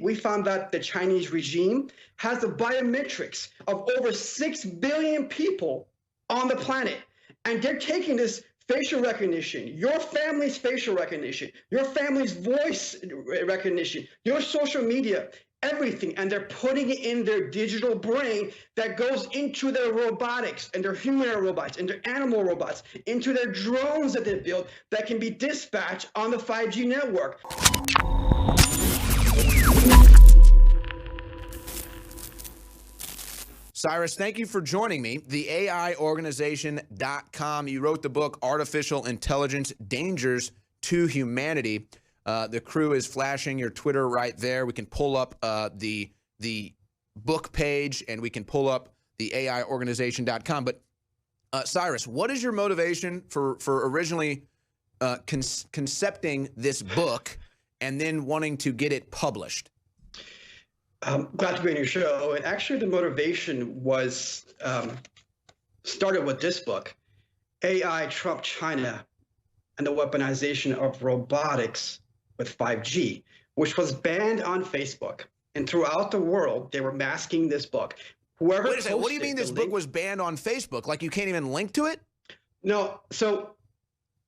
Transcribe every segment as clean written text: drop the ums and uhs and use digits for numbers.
we found that the Chinese regime has the biometrics of over 6 billion people on the planet. And they're taking this facial recognition, your family's facial recognition, your family's voice recognition, your social media, everything, and they're putting it in their digital brain that goes into their robotics and their humanoid robots and their animal robots, into their drones that they build that can be dispatched on the 5G network. Cyrus, thank you for joining me. The AIorganization.com. You wrote the book, Artificial Intelligence, Dangers to Humanity. The crew is flashing your Twitter right there. We can pull up the book page, and we can pull up the AIorganization.com. But Cyrus, what is your motivation for originally concepting this book and then wanting to get it published? I'm glad to be on your show. And actually, the motivation was started with this book, AI, Trump, China, and the Weaponization of Robotics with 5G, which was banned on Facebook. And throughout the world, they were masking this book. Whoever Wait a second, what do you mean this book was banned on Facebook? Like you can't even link to it? No. So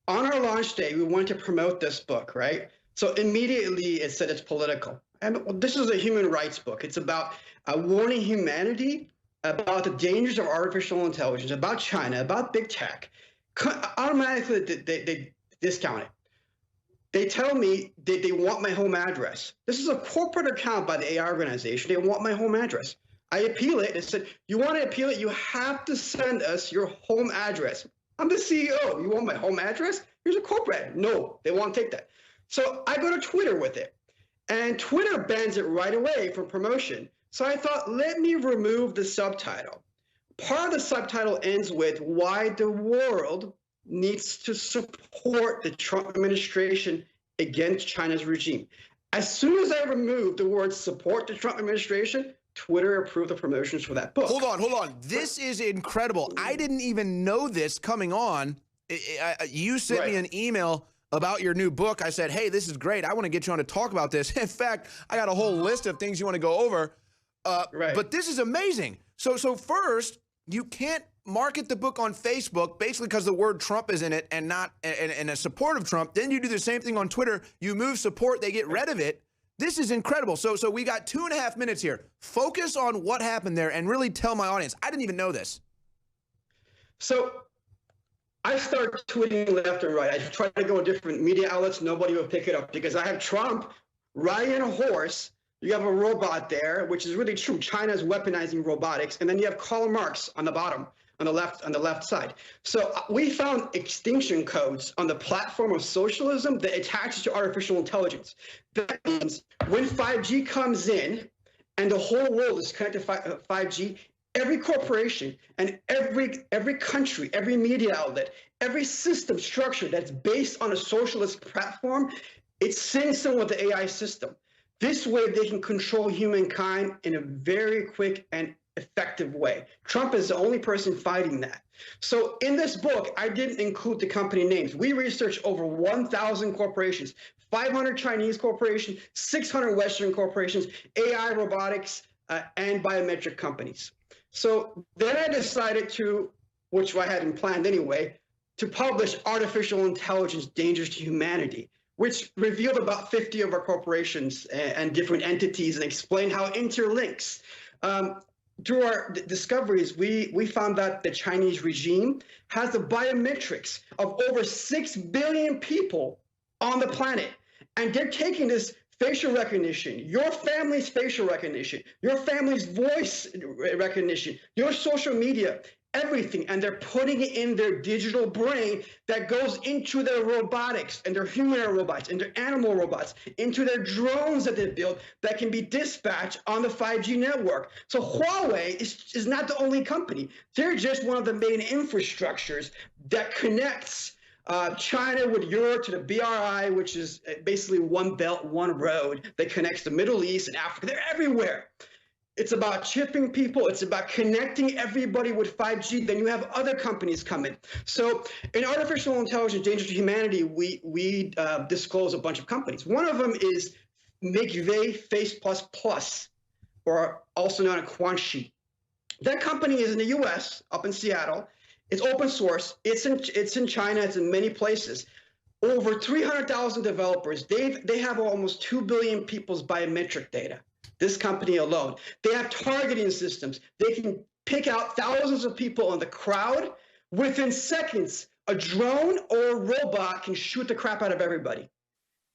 on our launch day, we wanted to promote this book, right? So immediately it said it's political. And this is a human rights book. It's about warning humanity about the dangers of artificial intelligence, about China, about big tech. Automatically, they discount it. They tell me they want my home address. This is a corporate account by the AI organization. They want my home address. I appeal it. They said, you want to appeal it? You have to send us your home address. I'm the CEO. You want my home address? Here's a corporate. No, they won't take that. So I go to Twitter with it. And Twitter bans it right away for promotion. So I thought, let me remove the subtitle. Part of the subtitle ends with why the world needs to support the Trump administration against China's regime. As soon as I removed the word support the Trump administration, Twitter approved the promotions for that book. Hold on. This is incredible. I didn't even know this coming on. You sent me an email about your new book. I said, hey, this is great. I want to get you on to talk about this. In fact, I got a whole list of things you want to go over. But this is amazing. So first, you can't market the book on Facebook basically because the word Trump is in it and not and a support of Trump. Then you do the same thing on Twitter. You move support, they get rid of it. This is incredible. So we got 2.5 minutes here. Focus on what happened there and really tell my audience. I didn't even know this. So I started tweeting left and right. I tried to go to different media outlets. Nobody would pick it up because I have Trump riding a horse. You have a robot there, which is really true. China's weaponizing robotics. And then you have Karl Marx on the bottom, on the left side. So we found extinction codes on the platform of socialism that attaches to artificial intelligence. That means when 5G comes in and the whole world is connected to 5G, every corporation and every country, every media outlet, every system structure that's based on a socialist platform, it syncs in with the AI system. This way they can control humankind in a very quick and effective way. Trump is the only person fighting that. So in this book, I didn't include the company names. We researched over 1,000 corporations, 500 Chinese corporations, 600 Western corporations, AI, robotics, and biometric companies. So then I decided to, which I hadn't planned anyway, to publish Artificial Intelligence, Dangers to Humanity, which revealed about 50 of our corporations and different entities and explained how it interlinks. Through our discoveries, we found that the Chinese regime has the biometrics of over 6 billion people on the planet. And they're taking this facial recognition, your family's facial recognition, your family's voice recognition, your social media, everything, and they're putting it in their digital brain that goes into their robotics and their humanoid robots and their animal robots, into their drones that they build that can be dispatched on the 5G network. So Huawei is not the only company. They're just one of the main infrastructures that connects China with Europe to the BRI, which is basically one belt, one road that connects the Middle East and Africa. They're everywhere. It's about chipping people. It's about connecting everybody with 5G. Then you have other companies coming. So in Artificial Intelligence, Dangers to Humanity, we disclose a bunch of companies. One of them is McVeigh Face++, or also known as Quanxi. That company is in the U.S., up in Seattle. It's open source. It's in China. It's in many places. Over 300,000 developers. They have almost 2 billion people's biometric data. This company alone. They have targeting systems. They can pick out thousands of people in the crowd. Within seconds, a drone or a robot can shoot the crap out of everybody.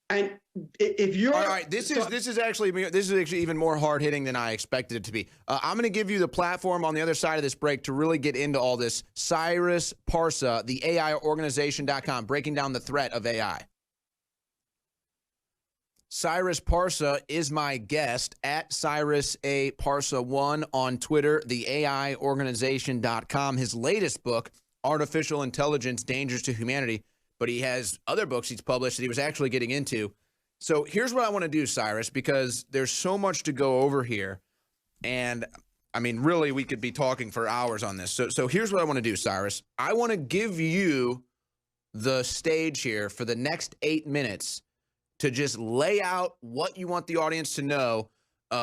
And if you're all right, this is actually even more hard hitting than I expected it to be. I'm going to give you the platform on the other side of this break to really get into all this. Cyrus Parsa, the AIorganization.com, breaking down the threat of AI. Cyrus Parsa is my guest at Cyrus A. Parsa1 on Twitter, the AIorganization.com. His latest book, Artificial Intelligence, Dangers to Humanity, but he has other books he's published that he was actually getting into. So here's what I want to do, Cyrus, because there's so much to go over here. And I mean, really, we could be talking for hours on this. So here's what I want to do, Cyrus. I want to give you the stage here for the next 8 minutes to just lay out what you want the audience to know,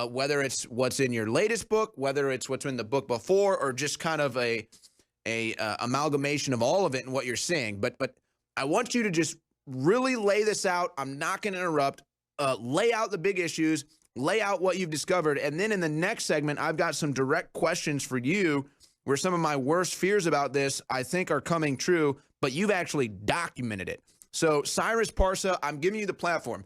whether it's what's in your latest book, whether it's what's in the book before, or just kind of a amalgamation of all of it and what you're seeing. But I want you to just really lay this out. I'm not going to interrupt. Lay out the big issues, lay out what you've discovered. And then in the next segment, I've got some direct questions for you where some of my worst fears about this, I think, are coming true, but you've actually documented it. So Cyrus Parsa, I'm giving you the platform.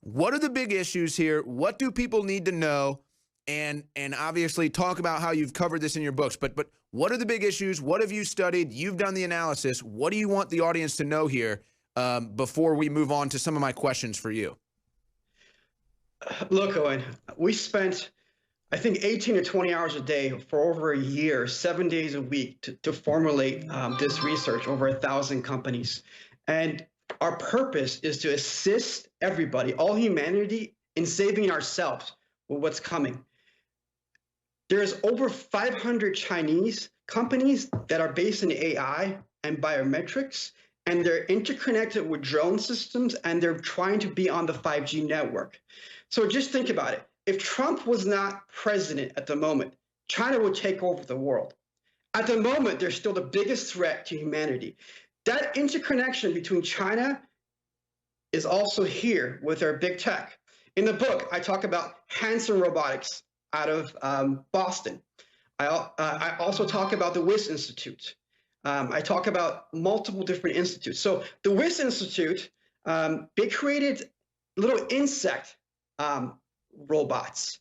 What are the big issues here? What do people need to know? And obviously talk about how you've covered this in your books, but what are the big issues? What have you studied? You've done the analysis. What do you want the audience to know here before we move on to some of my questions for you? Look, Owen, we spent, I think, 18 to 20 hours a day for over a year, 7 days a week to formulate this research, over 1,000 companies. And our purpose is to assist everybody, all humanity, in saving ourselves with what's coming. There's over 500 Chinese companies that are based in AI and biometrics, and they're interconnected with drone systems, and they're trying to be on the 5G network. So just think about it. If Trump was not president at the moment, China would take over the world. At the moment, they're still the biggest threat to humanity. That interconnection between China is also here with our big tech. In the book, I talk about Hanson Robotics out of Boston. I also talk about the WIS Institute. I talk about multiple different institutes. So the WIS Institute, they created little insect robots.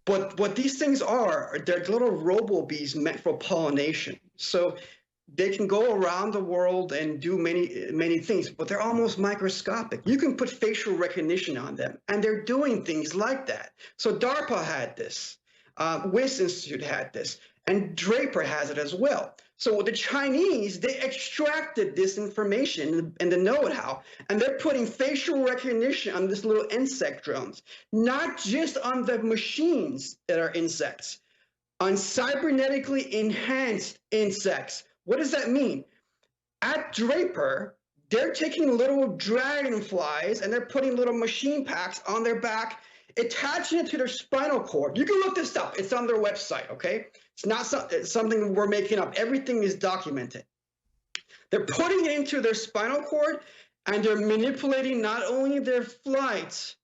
But what these things are, they're little robo-bees meant for pollination. So they can go around the world and do many things, but they're almost microscopic. You can put facial recognition on them, and they're doing things like that. So DARPA had this, WIS Institute had this, and Draper has it as well. So the Chinese, they extracted this information and the know-how, and they're putting facial recognition on this little insect drones, not just on the machines that are insects, on cybernetically enhanced insects. What does that mean? At Draper, they're taking little dragonflies and they're putting little machine packs on their back, attaching it to their spinal cord. You can look this up. It's on their website, okay? It's not something we're making up. Everything is documented. They're putting it into their spinal cord, and they're manipulating not only their flights,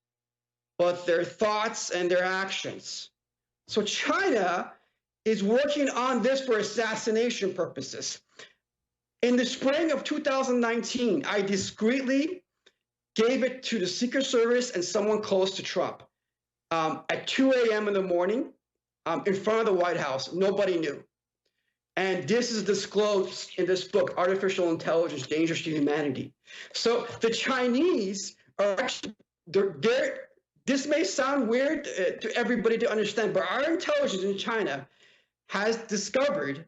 but their thoughts and their actions. So China is working on this for assassination purposes. In the spring of 2019, I discreetly gave it to the Secret Service and someone close to Trump at 2 a.m. in the morning in front of the White House. Nobody knew. And this is disclosed in this book, Artificial Intelligence, Dangers to Humanity. So the Chinese are actually, this may sound weird to everybody to understand, but our intelligence in China has discovered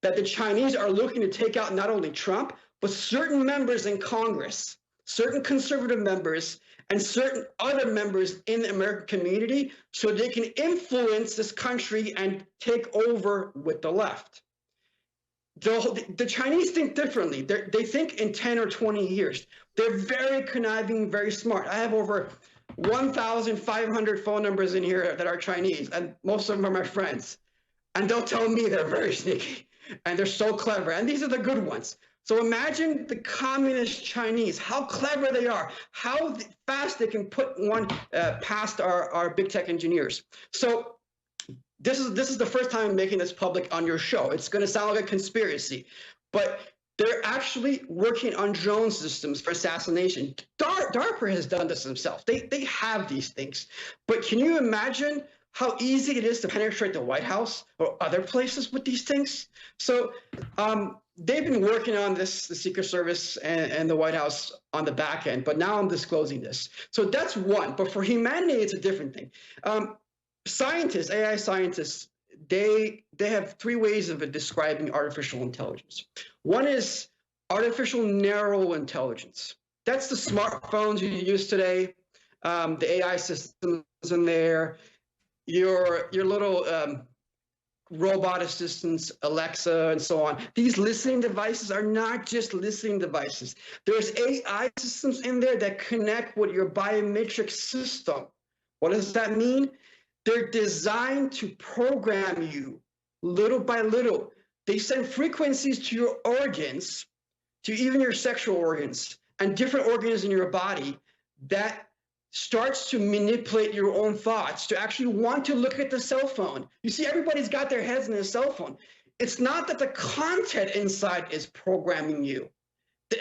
that the Chinese are looking to take out not only Trump, but certain members in Congress, certain conservative members, and certain other members in the American community, so they can influence this country and take over with the left. The Chinese think differently. They think in 10 or 20 years. They're very conniving, very smart. I have over 1,500 phone numbers in here that are Chinese, and most of them are my friends. And they'll tell me they're very sneaky, and they're so clever. And these are the good ones. So imagine the communist Chinese, how clever they are, how fast they can put one past our big tech engineers. So this is the first time I'm making this public on your show. It's going to sound like a conspiracy, but they're actually working on drone systems for assassination. DARPA has done this themselves. They have these things. But can you imagine how easy it is to penetrate the White House or other places with these things? So they've been working on this, the Secret Service and the White House on the back end, but now I'm disclosing this. So that's one. But for humanity, it's a different thing. Scientists, AI scientists, they have three ways of describing artificial intelligence. One is artificial narrow intelligence. That's the smartphones you use today, the AI systems in there, your little robot assistants, Alexa, and so on. These listening devices are not just listening devices. There's AI systems in there that connect with your biometric system. What does that mean? They're designed to program you little by little. They send frequencies to your organs, to even your sexual organs, and different organs in your body that starts to manipulate your own thoughts, to actually want to look at the cell phone. You see, everybody's got their heads in a cell phone. It's not that the content inside is programming you.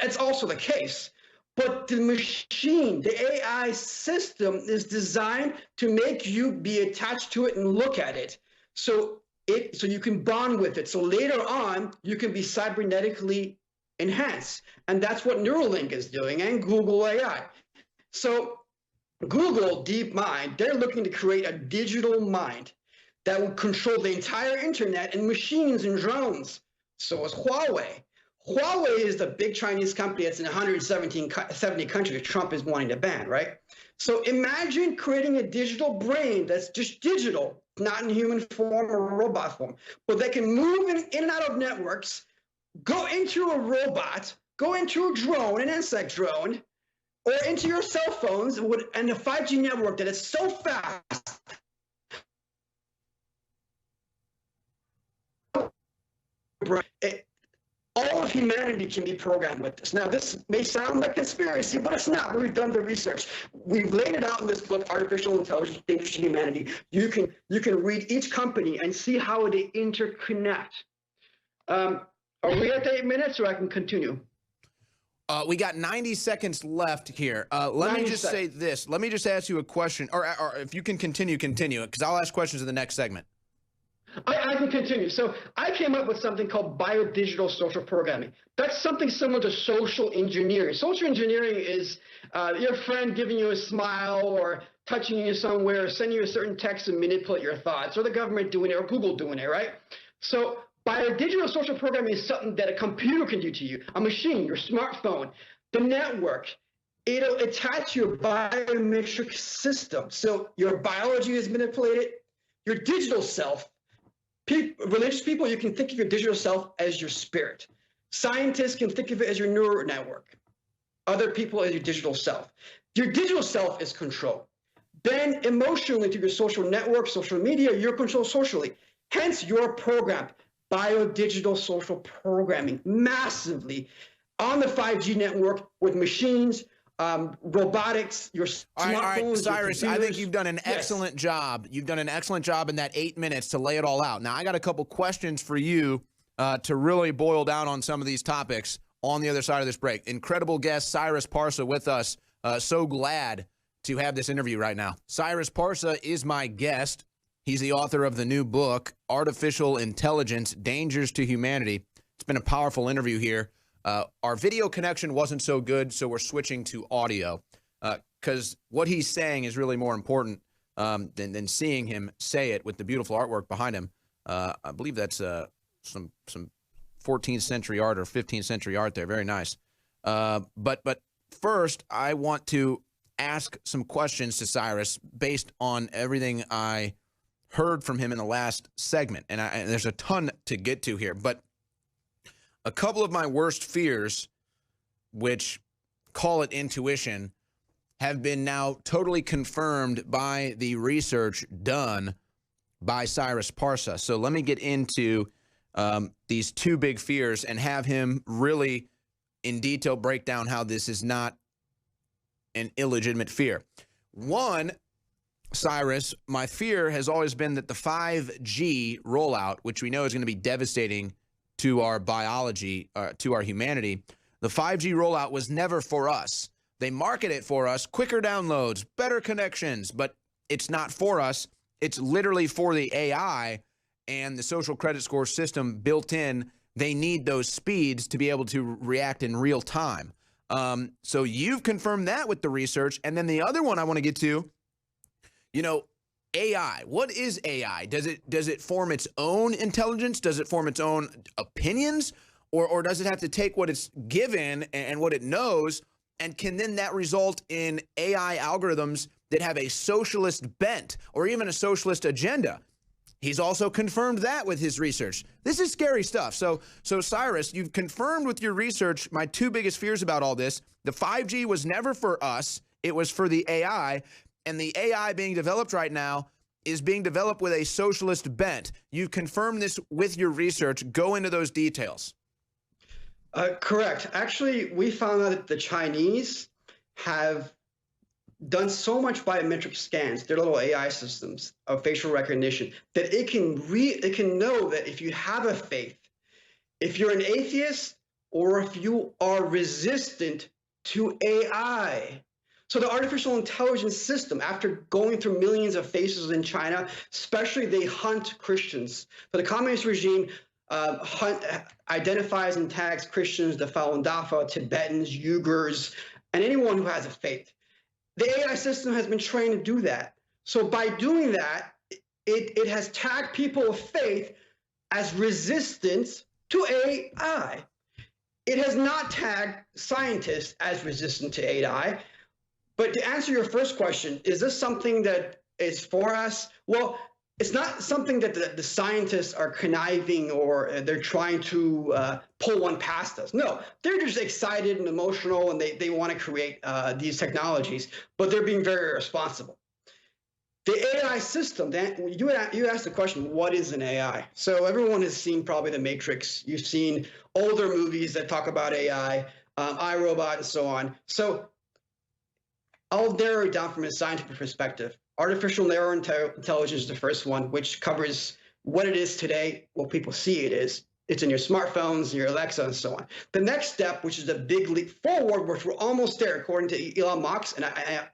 That's also the case. But the machine, the AI system is designed to make you be attached to it and look at it. So you can bond with it. So later on, you can be cybernetically enhanced. And that's what Neuralink is doing and Google AI. So Google DeepMind, they're looking to create a digital mind that will control the entire internet and machines and drones. So is Huawei. Huawei is the big Chinese company that's in 170 countries Trump is wanting to ban, right? So imagine creating a digital brain that's just digital, not in human form or robot form, but that can move in and out of networks, go into a robot, go into a drone, an insect drone, or into your cell phones and a 5G network that is so fast. All of humanity can be programmed with this. Now, this may sound like conspiracy, but it's not. We've done the research. We've laid it out in this book, Artificial Intelligence, Dangers to Humanity. You can read each company and see how they interconnect. Are we at the 8 minutes, or I can continue? We got 90 seconds left here. Let me just say this. Let me just ask you a question, or if you can continue, because I'll ask questions in the next segment. I can continue. So I came up with something called biodigital social programming. That's something similar to social engineering. Social engineering is your friend giving you a smile or touching you somewhere, or sending you a certain text and manipulate your thoughts, or the government doing it, or Google doing it, right? So biodigital social programming is something that a computer can do to you, a machine, your smartphone, the network. It'll attach your biometric system. So your biology is manipulated, your digital self. Religious people, you can think of your digital self as your spirit. Scientists can think of it as your neural network. Other people as your digital self. Your digital self is control. Then emotionally through your social network, social media, you're controlled socially. Hence, you're programmed. Biodigital social programming massively on the 5G network with machines, robotics, your smartphones. All right, Cyrus, I think you've done an excellent job. You've done an excellent job in that 8 minutes to lay it all out. Now, I got a couple questions for you to really boil down on some of these topics on the other side of this break. Incredible guest, Cyrus Parsa, with us. So glad to have this interview right now. Cyrus Parsa is my guest. He's the author of the new book, Artificial Intelligence, Dangers to Humanity. It's been a powerful interview here. Our video connection wasn't so good, so we're switching to audio because what he's saying is really more important than seeing him say it with the beautiful artwork behind him. I believe that's some 14th century art or 15th century art there. Very nice. But first, I want to ask some questions to Cyrus based on everything I heard from him in the last segment. And there's a ton to get to here. But a couple of my worst fears, which call it intuition, have been now totally confirmed by the research done by Cyrus Parsa. So let me get into these two big fears and have him really in detail break down how this is not an illegitimate fear. One, Cyrus, my fear has always been that the 5G rollout, which we know is going to be devastating to our biology, to our humanity, the 5G rollout was never for us. They market it for us, quicker downloads, better connections, but it's not for us. It's literally for the AI and the social credit score system built in. They need those speeds to be able to react in real time. So you've confirmed that with the research. And then the other one I want to get to, you know, AI. What is AI? Does it form its own intelligence? Does it form its own opinions? Or does it have to take what it's given and what it knows? And can then that result in AI algorithms that have a socialist bent or even a socialist agenda? He's also confirmed that with his research. This is scary stuff. So Cyrus, you've confirmed with your research my two biggest fears about all this. The 5G was never for us. It was for the AI. And the AI being developed right now is being developed with a socialist bent. You've confirmed this with your research. Go into those details. Correct. Actually, we found out that the Chinese have done so much biometric scans, their little AI systems of facial recognition, that it can know that if you have a faith, if you're an atheist, or if you are resistant to AI. So the artificial intelligence system, after going through millions of faces in China, especially they hunt Christians. So the communist regime identifies and tags Christians, the Falun Dafa, Tibetans, Uyghurs, and anyone who has a faith. The AI system has been trained to do that. So by doing that, it has tagged people of faith as resistance to AI. It has not tagged scientists as resistant to AI. But to answer your first question, is this something that is for us? Well, it's not something that the scientists are conniving or they're trying to pull one past us. No, they're just excited and emotional and they want to create these technologies, but they're being very irresponsible. The AI system, you asked the question, what is an AI? So everyone has seen probably The Matrix. You've seen older movies that talk about AI, iRobot and so on. So I'll narrow it down from a scientific perspective. Artificial narrow intelligence is the first one, which covers what it is today, what people see it is. It's in your smartphones, your Alexa, and so on. The next step, which is the big leap forward, which we're almost there, according to Elon Musk, and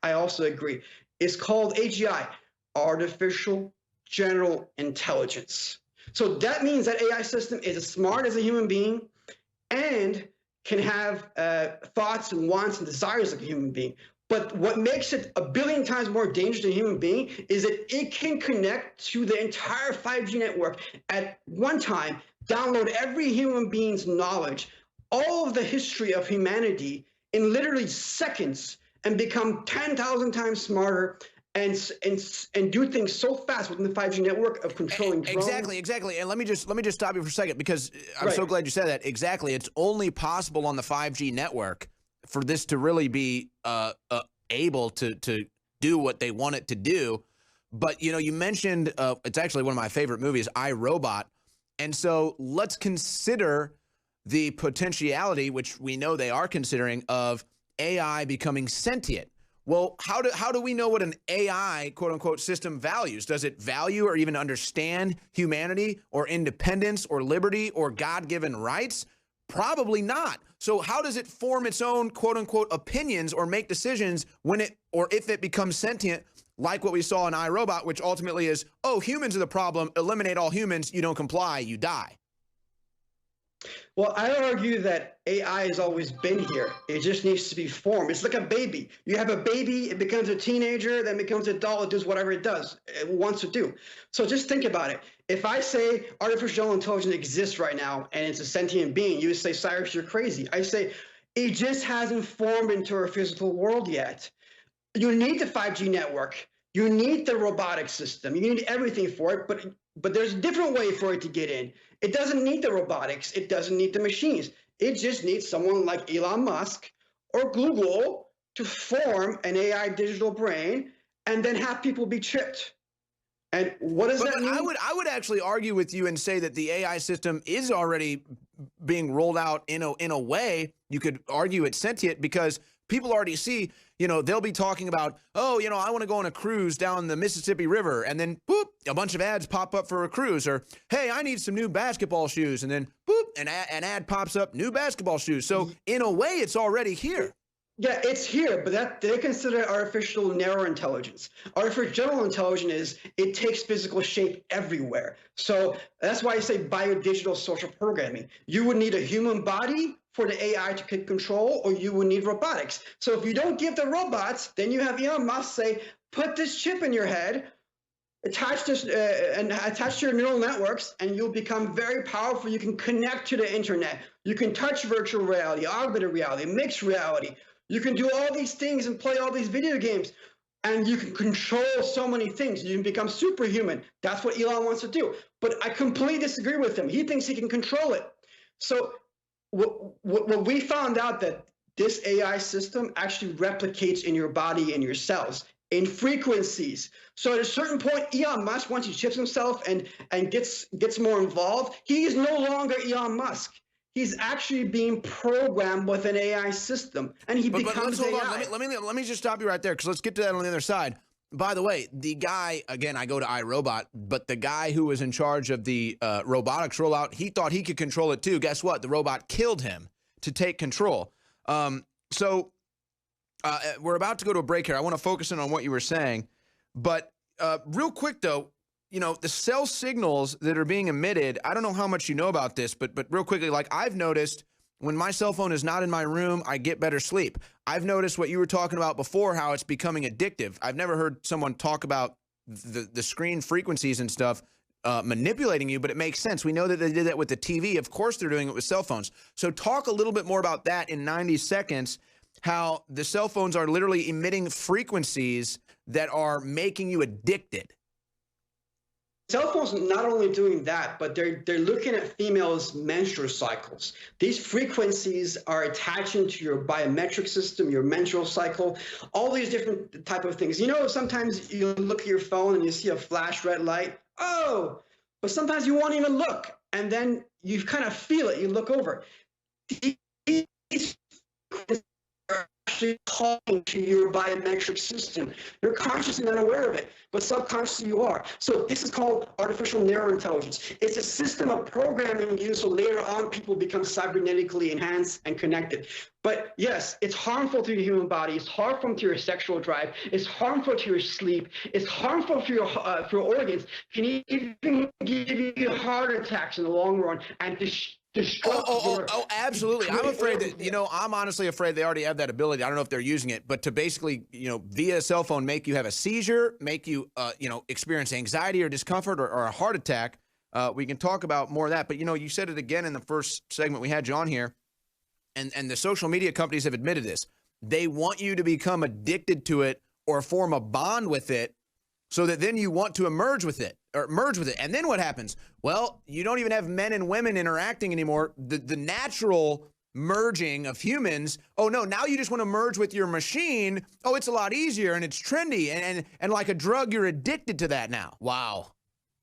I also agree, is called AGI, Artificial General Intelligence. So that means that AI system is as smart as a human being and can have thoughts and wants and desires like a human being. But what makes it a billion times more dangerous than a human being is that it can connect to the entire 5G network at one time, download every human being's knowledge, all of the history of humanity in literally seconds, and become 10,000 times smarter and do things so fast within the 5G network of controlling drones. Exactly. And let me just stop you for a second, because I'm so glad you said that. Exactly. It's only possible on the 5G network for this to really be able to do what they want it to do. But, you know, you mentioned, it's actually one of my favorite movies, iRobot. And so let's consider the potentiality, which we know they are considering, of AI becoming sentient. Well, how do we know what an AI, quote unquote, system values? Does it value or even understand humanity or independence or liberty or God-given rights? Probably not. So how does it form its own, quote unquote, opinions or make decisions when it, or if it becomes sentient, like what we saw in iRobot, which ultimately is, oh, humans are the problem, eliminate all humans, you don't comply, you die? Well, I argue that AI has always been here. It just needs to be formed. It's like a baby. You have a baby, it becomes a teenager, then becomes an adult, it does whatever it wants to do. So just think about it. If I say artificial intelligence exists right now and it's a sentient being, you say, Cyrus, you're crazy. I say, it just hasn't formed into our physical world yet. You need the 5G network. You need the robotic system. You need everything for it, but but there's a different way for it to get in. It doesn't need the robotics. It doesn't need the machines. It just needs someone like Elon Musk or Google to form an AI digital brain and then have people be chipped. And what does that mean? I would actually argue with you and say that the AI system is already being rolled out in a way. You could argue it's sentient because people already see, you know, they'll be talking about, oh, you know, I want to go on a cruise down the Mississippi River, and then boop, a bunch of ads pop up for a cruise, or hey, I need some new basketball shoes, and then boop, an ad pops up, new basketball shoes. So in a way, it's already here. Yeah, it's here, but that they consider artificial narrow intelligence. Artificial general intelligence is it takes physical shape everywhere. So that's why I say biodigital social programming. You would need a human body for the AI to take control, or you would need robotics. So if you don't give the robots, then you have Elon Musk say, put this chip in your head, attach this and attach to your neural networks, and you'll become very powerful. You can connect to the internet. You can touch virtual reality, augmented reality, mixed reality. You can do all these things and play all these video games, and you can control so many things. You can become superhuman. That's what Elon wants to do. But I completely disagree with him. He thinks he can control it. So what we found out that this AI system actually replicates in your body and your cells in frequencies. So at a certain point, Elon Musk, once he chips himself and gets more involved, he is no longer Elon Musk. He's actually being programmed with an AI system, and he becomes AI. Hold on. Let me just stop you right there, because let's get to that on the other side. By the way, the guy, again, I go to iRobot, but the guy who was in charge of the robotics rollout, he thought he could control it too. Guess what? The robot killed him to take control. So we're about to go to a break here. I want to focus in on what you were saying, but real quick though, you know, the cell signals that are being emitted, I don't know how much you know about this, but real quickly, like I've noticed when my cell phone is not in my room, I get better sleep. I've noticed what you were talking about before, how it's becoming addictive. I've never heard someone talk about the screen frequencies and stuff manipulating you, but it makes sense. We know that they did that with the TV. Of course, they're doing it with cell phones. So talk a little bit more about that in 90 seconds, how the cell phones are literally emitting frequencies that are making you addicted. Cell phones are not only doing that, but they're looking at females' menstrual cycles. These frequencies are attaching to your biometric system, your menstrual cycle, all these different type of things. You know, sometimes you look at your phone and you see a flash red light. Oh, but sometimes you won't even look, and then you kind of feel it. You look over. These are actually talking to your biometric system. You're consciously not aware of it, but subconsciously you are. So this is called artificial narrow intelligence. It's a system of programming you so later on people become cybernetically enhanced and connected. But yes, it's harmful to the human body. It's harmful to your sexual drive. It's harmful to your sleep. It's harmful for your organs. Can even give you heart attacks in the long run and Oh, absolutely. I'm afraid that, you know, I'm honestly afraid they already have that ability. I don't know if they're using it, but to basically, you know, via a cell phone, make you have a seizure, make you, you know, experience anxiety or discomfort or a heart attack. We can talk about more of that. But, you know, you said it again in the first segment we had you on here, and the social media companies have admitted this. They want you to become addicted to it or form a bond with it so that then you want to merge with it. And then what happens? Well, you don't even have men and women interacting anymore. The natural merging of humans. Oh no, now you just want to merge with your machine. Oh, it's a lot easier and it's trendy and like a drug, you're addicted to that now. Wow.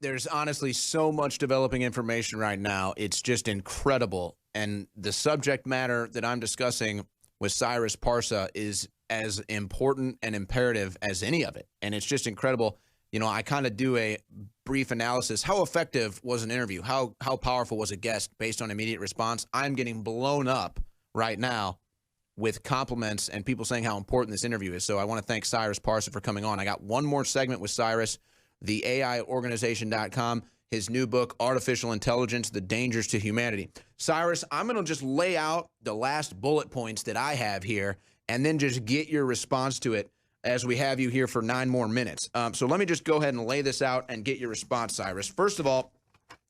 There's honestly so much developing information right now. It's just incredible. And the subject matter that I'm discussing with Cyrus Parsa is as important and imperative as any of it. And it's just incredible. You know, I kind of do a brief analysis. How effective was an interview? How powerful was a guest based on immediate response? I'm getting blown up right now with compliments and people saying how important this interview is. So I want to thank Cyrus Parsa for coming on. I got one more segment with Cyrus, the AIorganization.com, his new book, Artificial Intelligence, The Dangers to Humanity. Cyrus, I'm going to just lay out the last bullet points that I have here and then just get your response to it as we have you here for 9 more minutes. So let me just go ahead and lay this out and get your response, Cyrus. First of all,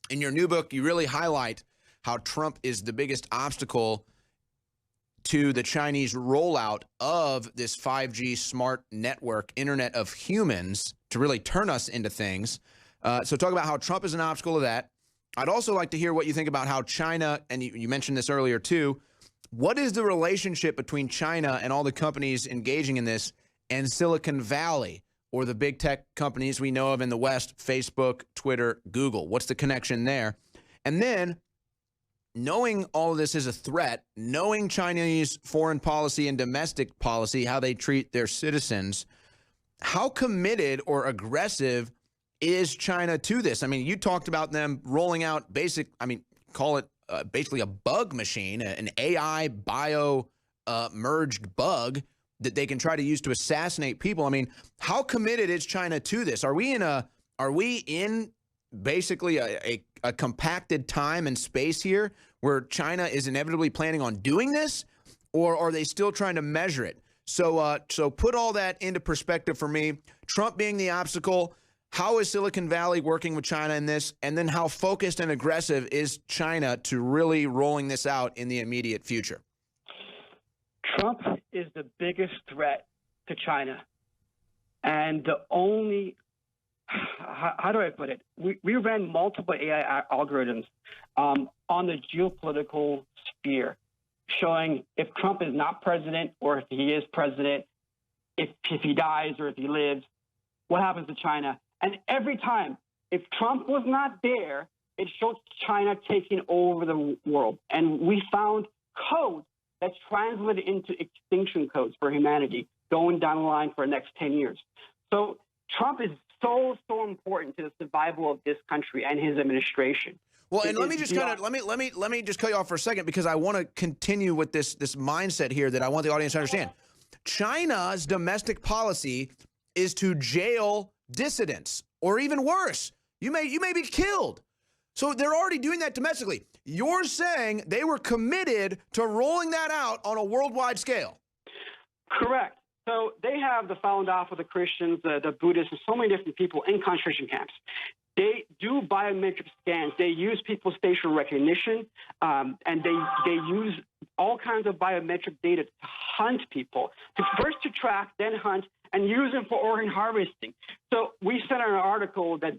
in your new book, you really highlight how Trump is the biggest obstacle to the Chinese rollout of this 5G smart network, Internet of Humans, to really turn us into things. So talk about how Trump is an obstacle to that. I'd also like to hear what you think about how China, and you mentioned this earlier too, what is the relationship between China and all the companies engaging in this and Silicon Valley, or the big tech companies we know of in the West, Facebook, Twitter, Google? What's the connection there? And then, knowing all of this is a threat, knowing Chinese foreign policy and domestic policy, how they treat their citizens, how committed or aggressive is China to this? I mean, you talked about them rolling out call it basically a bug machine, an AI bio merged bug that they can try to use to assassinate people. I mean, how committed is China to this? Are we in basically a compacted time and space here where China is inevitably planning on doing this, or are they still trying to measure it? So put all that into perspective for me. Trump being the obstacle, how is Silicon Valley working with China in this? And then how focused and aggressive is China to really rolling this out in the immediate future? Trump is the biggest threat to China. And the only, how do I put it? We ran multiple AI algorithms on the geopolitical sphere, showing if Trump is not president or if he is president, if he dies or if he lives, what happens to China? And every time, if Trump was not there, it showed China taking over the world. And we found code that's translated into extinction codes for humanity going down the line for the next 10 years. So Trump is so important to the survival of this country and his administration. Well, and let me just let me just cut you off for a second, because I want to continue with this mindset here that I want the audience to understand. China's domestic policy is to jail dissidents, or even worse, you may be killed. So they're already doing that domestically. You're saying they were committed to rolling that out on a worldwide scale. Correct. So they have the Falun Dafa, the Christians, the Buddhists, and so many different people in concentration camps. They do biometric scans. They use people's facial recognition, and they use all kinds of biometric data to hunt people, first to track, then hunt, and use them for organ harvesting. So we sent out an article that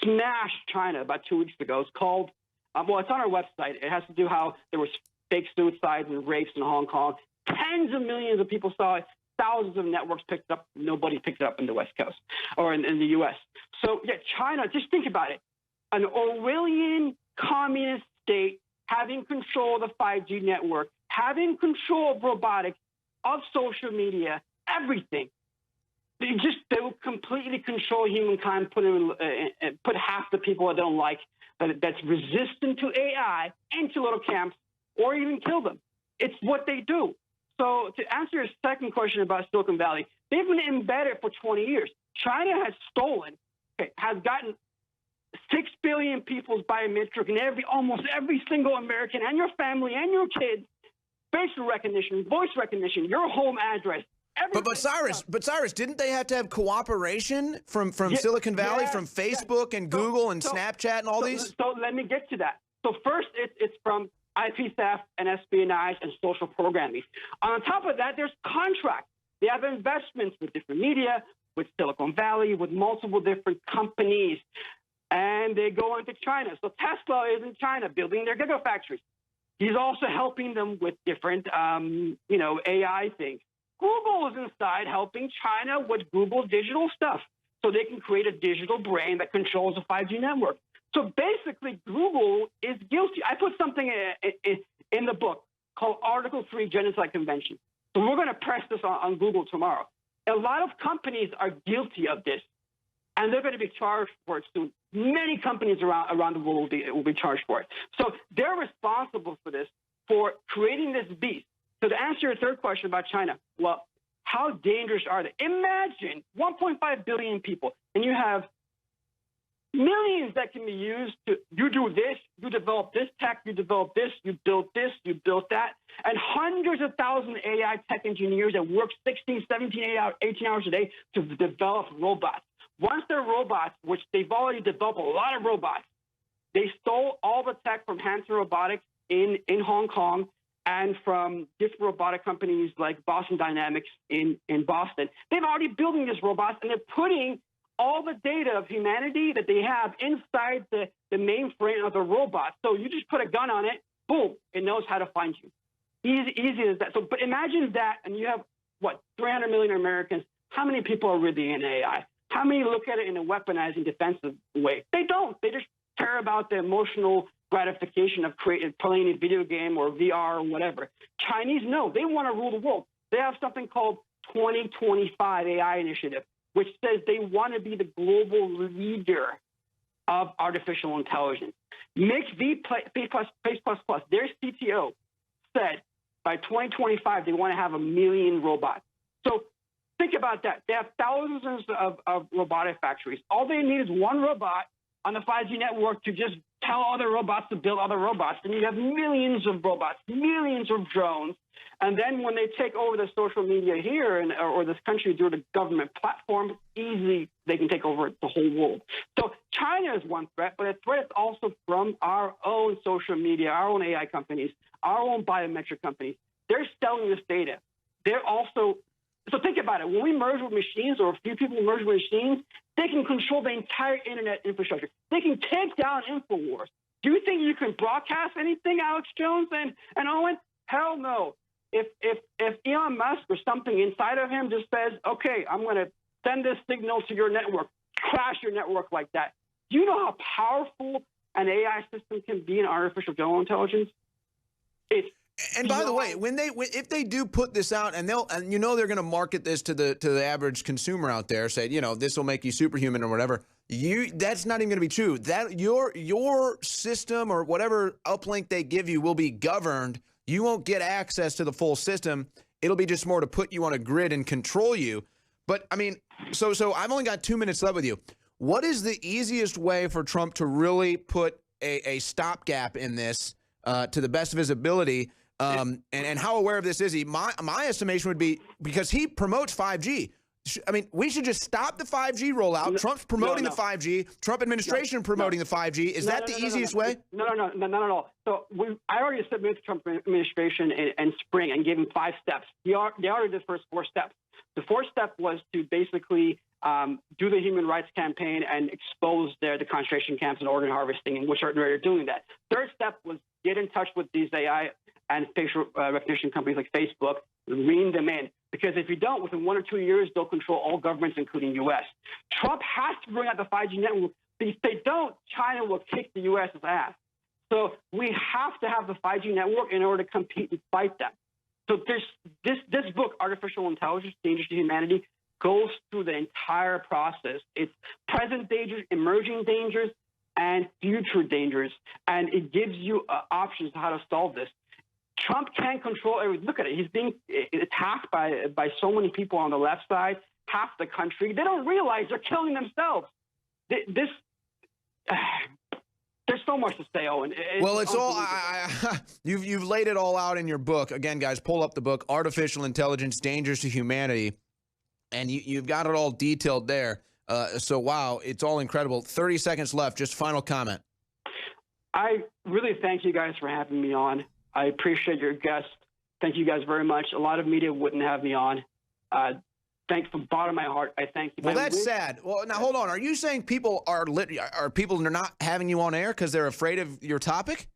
smashed China about 2 weeks ago. It's called, well, it's on our website. It has to do how there was fake suicides and rapes in Hong Kong. Tens of millions of people saw it. Thousands of networks picked it up. Nobody picked it up in the West Coast or in the U.S. So, yeah, China, just think about it. An Orwellian communist state having control of the 5G network, having control of robotics, of social media, everything. They will completely control humankind, put half the people that don't like, that's resistant to AI, into little camps, or even kill them. It's what they do. So to answer your second question about Silicon Valley, they've been embedded for 20 years. China has stolen, has gotten 6 billion people's biometric and almost every single American and your family and your kids, facial recognition, voice recognition, your home address. But Cyrus, didn't they have to have cooperation from Silicon Valley, from Facebook and Google and Snapchat and all these? So let me get to that. So first, it's from IP theft and espionage and social programming. On top of that, there's contracts. They have investments with different media, with Silicon Valley, with multiple different companies, and they go into China. So Tesla is in China building their gigafactories. He's also helping them with different, AI things. Google is inside helping China with Google digital stuff so they can create a digital brain that controls the 5G network. So basically, Google is guilty. I put something in the book called Article 3 Genocide Convention. So we're going to press this on Google tomorrow. A lot of companies are guilty of this, and they're going to be charged for it soon. Many companies around the world will be charged for it. So they're responsible for this, for creating this beast. So to answer your third question about China, well, how dangerous are they? Imagine 1.5 billion people, and you have millions that can be used to, you do this, you develop this tech, you develop this, you build this, you build that, and hundreds of thousands of AI tech engineers that work 16, 17, 18 hours a day to develop robots. Once they're robots, which they've already developed a lot of robots, they stole all the tech from Hanson Robotics in Hong Kong and from different robotic companies like Boston Dynamics in Boston. They've already building these robots, and they're putting all the data of humanity that they have inside the mainframe of the robot. So you just put a gun on it, boom, it knows how to find you. Easy as that. So, but imagine that, and you have, 300 million Americans. How many people are really in AI? How many look at it in a weaponizing, defensive way? They don't. They just care about the emotional gratification of playing a video game or VR or whatever. Chinese, no, they want to rule the world. They have something called 2025 AI Initiative, which says they want to be the global leader of artificial intelligence. MixV++, their CTO said by 2025 they want to have 1 million robots. So think about that. They have thousands of robotic factories. All they need is one robot on the 5G network to just tell other robots to build other robots. And you have millions of robots, millions of drones. And then when they take over the social media here or this country through the government platform, easily they can take over the whole world. So China is one threat, but a threat is also from our own social media, our own AI companies, our own biometric companies. They're selling this data. They're also, so think about it. When we merge with machines, or a few people merge with machines, they can control the entire internet infrastructure. They can take down InfoWars. Do you think you can broadcast anything, Alex Jones and Owen? Hell no. If Elon Musk or something inside of him just says, okay, I'm going to send this signal to your network, crash your network like that. Do you know how powerful an AI system can be in artificial general intelligence? And by the way, if they do put this out, and they're going to market this to the average consumer out there, say, this will make you superhuman or whatever. That's not even going to be true. That your system or whatever uplink they give you will be governed. You won't get access to the full system. It'll be just more to put you on a grid and control you. But I mean, so I've only got 2 minutes left with you. What is the easiest way for Trump to really put a stopgap in this to the best of his ability? And how aware of this is he? My estimation would be, because he promotes 5G. I mean, we should just stop the 5G rollout. Trump's promoting the 5G. Trump administration promoting the 5G. Is that the easiest way? No, not at all. So I already submitted to Trump administration in spring and gave him 5 steps. They already did the first 4 steps. The 4th step was to basically do the human rights campaign and expose the concentration camps and organ harvesting, in which they're doing that. 3rd step was get in touch with these AI and facial recognition companies like Facebook, rein them in. Because if you don't, within 1 or 2 years, they'll control all governments, including U.S. Trump has to bring out the 5G network. If they don't, China will kick the U.S.'s ass. So we have to have the 5G network in order to compete and fight them. So this book, Artificial Intelligence, Dangers to Humanity, goes through the entire process. It's present dangers, emerging dangers, and future dangers. And it gives you options on how to solve this. Trump can't control everything. Look at it. He's being attacked by so many people on the left side, half the country. They don't realize they're killing themselves. There's so much to say, Owen. It's all you've laid it all out in your book. Again, guys, pull up the book, Artificial Intelligence, Dangers to Humanity, and you've got it all detailed there. So, wow, it's all incredible. 30 seconds left. Just final comment. I really thank you guys for having me on. I appreciate your guest. Thank you guys very much. A lot of media wouldn't have me on. Thanks from the bottom of my heart. I thank you. Well, that's sad. Well, now hold on. Are you saying people are not having you on air because they're afraid of your topic?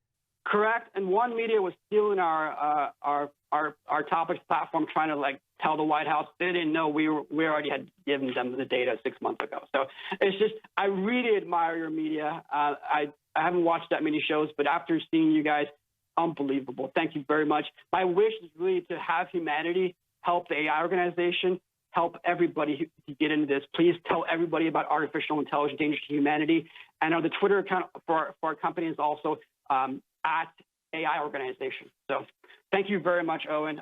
Correct. And one media was stealing our topics platform, trying to tell the White House they didn't know we already had given them the data 6 months ago. So it's just, I really admire your media. I haven't watched that many shows, but after seeing you guys, unbelievable. Thank you very much. My wish is really to have humanity help the AI organization, help everybody to get into this. Please tell everybody about artificial intelligence, dangers to humanity. And the Twitter account for our company is also at AI organization. So thank you very much, Owen.